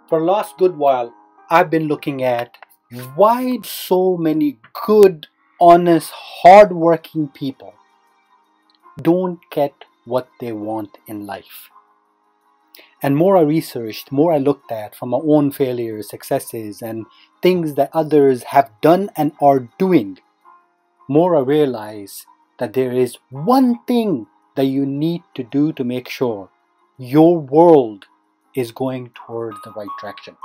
For the last good while, I've been looking at why so many good, honest, hardworking people don't get what they want in life. And more I researched, more I looked at from my own failures, successes, and things that others have done and are doing, more I realize that there is one thing that you need to do to make sure your world is going towards the right direction.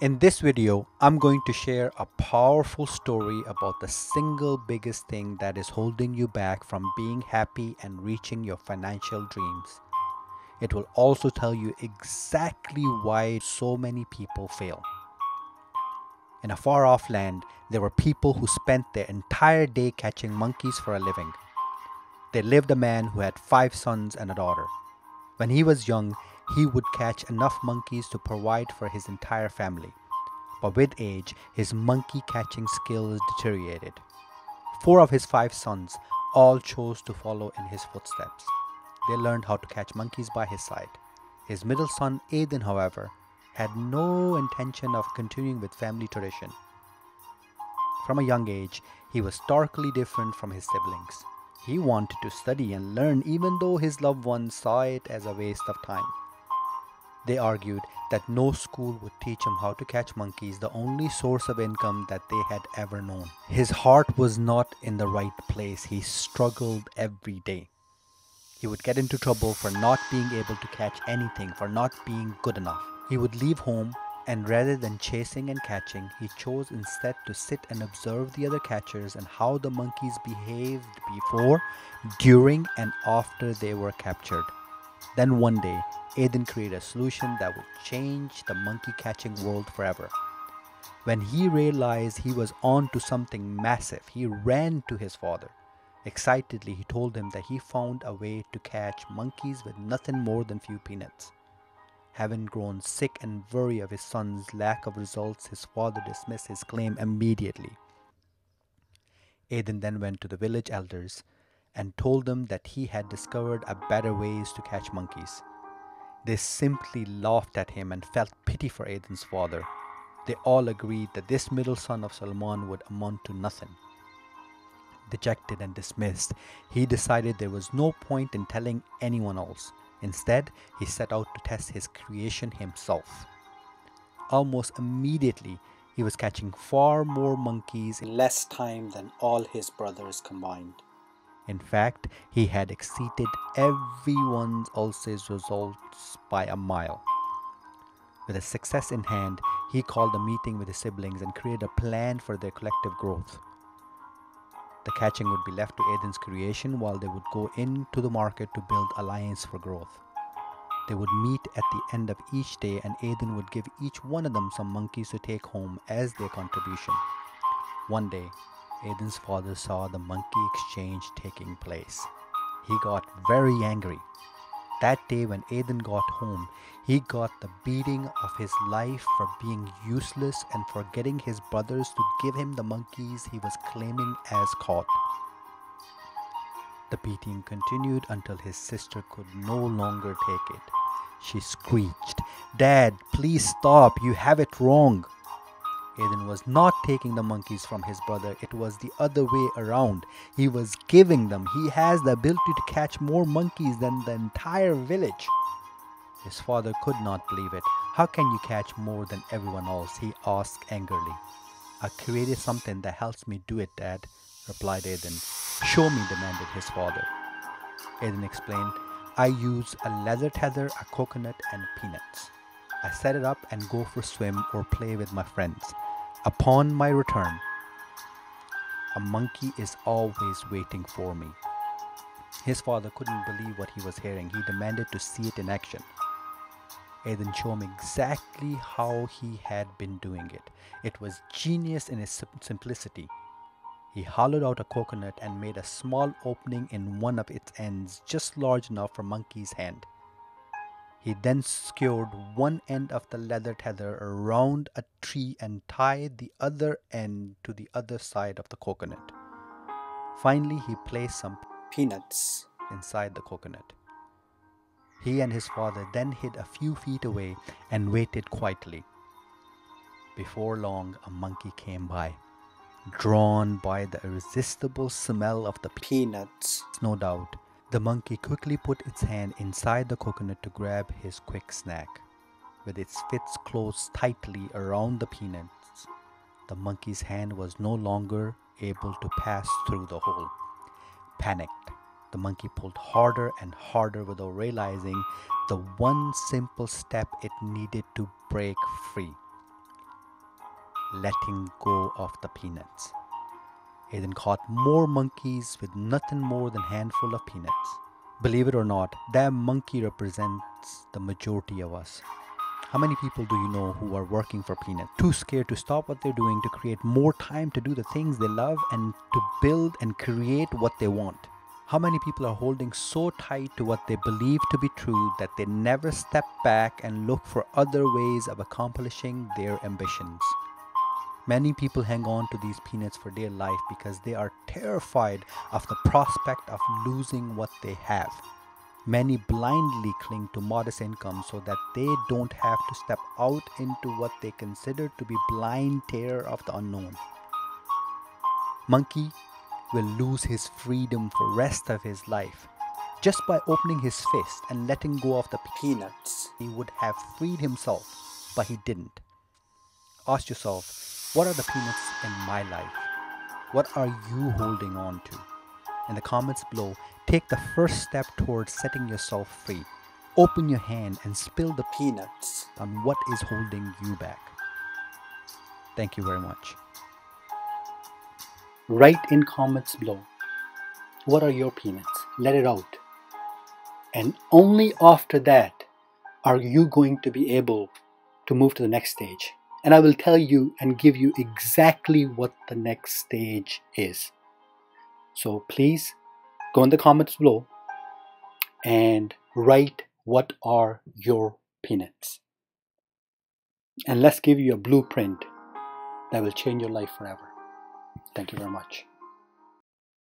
In this video, I'm going to share a powerful story about the single biggest thing that is holding you back from being happy and reaching your financial dreams. It will also tell you exactly why so many people fail. In a far off land, there were people who spent their entire day catching monkeys for a living. There lived a man who had 5 sons and a daughter. When he was young, he would catch enough monkeys to provide for his entire family. But with age, his monkey catching skills deteriorated. 4 of his 5 sons all chose to follow in his footsteps. They learned how to catch monkeys by his side. His middle son, Aiden, however, had no intention of continuing with family tradition. From a young age, he was starkly different from his siblings. He wanted to study and learn even though his loved ones saw it as a waste of time. They argued that no school would teach him how to catch monkeys, the only source of income that they had ever known. His heart was not in the right place. He struggled every day. He would get into trouble for not being able to catch anything, for not being good enough. He would leave home, and rather than chasing and catching, he chose instead to sit and observe the other catchers and how the monkeys behaved before, during, and after they were captured. Then one day, Aiden created a solution that would change the monkey catching world forever. When he realized he was on to something massive, he ran to his father. Excitedly, he told him that he found a way to catch monkeys with nothing more than few peanuts. Having grown sick and weary of his son's lack of results, his father dismissed his claim immediately. Aiden then went to the village elders and told them that he had discovered a better ways to catch monkeys. They simply laughed at him and felt pity for Aiden's father. They all agreed that this middle son of Solomon would amount to nothing. Dejected and dismissed, he decided there was no point in telling anyone else. Instead, he set out to test his creation himself. Almost immediately, he was catching far more monkeys In less time than all his brothers combined. In fact, he had exceeded everyone else's results by a mile. With a success in hand, he called a meeting with his siblings and created a plan for their collective growth. The catching would be left to Aiden's creation while they would go into the market to build alliance for growth. They would meet at the end of each day and Aiden would give each one of them some monkeys to take home as their contribution. One day, Aiden's father saw the monkey exchange taking place. He got very angry. That day when Aiden got home, he got the beating of his life for being useless and for getting his brothers to give him the monkeys he was claiming as caught. The beating continued until his sister could no longer take it. She screeched, "Dad, please stop, you have it wrong." Aiden was not taking the monkeys from his brother, it was the other way around. He was giving them. He has the ability to catch more monkeys than the entire village. His father could not believe it. "How can you catch more than everyone else?" he asked angrily. "I created something that helps me do it, Dad," replied Aiden. "Show me," demanded his father. Aiden explained, "I use a leather tether, a coconut, and peanuts. I set it up and go for a swim or play with my friends. Upon my return, a monkey is always waiting for me." His father couldn't believe what he was hearing. He demanded to see it in action. Aiden showed him exactly how he had been doing it. It was genius in its simplicity. He hollowed out a coconut and made a small opening in one of its ends, just large enough for Monkey's hand. He then secured one end of the leather tether around a tree and tied the other end to the other side of the coconut. Finally, he placed some Peanuts. inside the coconut. He and his father then hid a few feet away and waited quietly. Before long, a monkey came by, drawn by the irresistible smell of the peanuts. No doubt. The monkey quickly put its hand inside the coconut to grab his quick snack. With its fists closed tightly around the peanuts, the monkey's hand was no longer able to pass through the hole. Panicked, the monkey pulled harder and harder without realizing the one simple step it needed to break free: letting go of the peanuts. He then caught more monkeys with nothing more than a handful of peanuts. Believe it or not, that monkey represents the majority of us. How many people do you know who are working for peanuts? Too scared to stop what they're doing to create more time to do the things they love and to build and create what they want. How many people are holding so tight to what they believe to be true that they never step back and look for other ways of accomplishing their ambitions? Many people hang on to these peanuts for dear life because they are terrified of the prospect of losing what they have. Many blindly cling to modest incomes so that they don't have to step out into what they consider to be blind terror of the unknown. Monkey will lose his freedom for the rest of his life. Just by opening his fist and letting go of the peanuts, he would have freed himself, but he didn't. Ask yourself, what are the peanuts in my life? What are you holding on to? In the comments below, take the first step towards setting yourself free. Open your hand and spill the peanuts on what is holding you back. Thank you very much. Write in comments below, what are your peanuts? Let it out. And only after that are you going to be able to move to the next stage. And I will tell you and give you exactly what the next stage is. So please go in the comments below and write what are your peanuts. And let's give you a blueprint that will change your life forever. Thank you very much.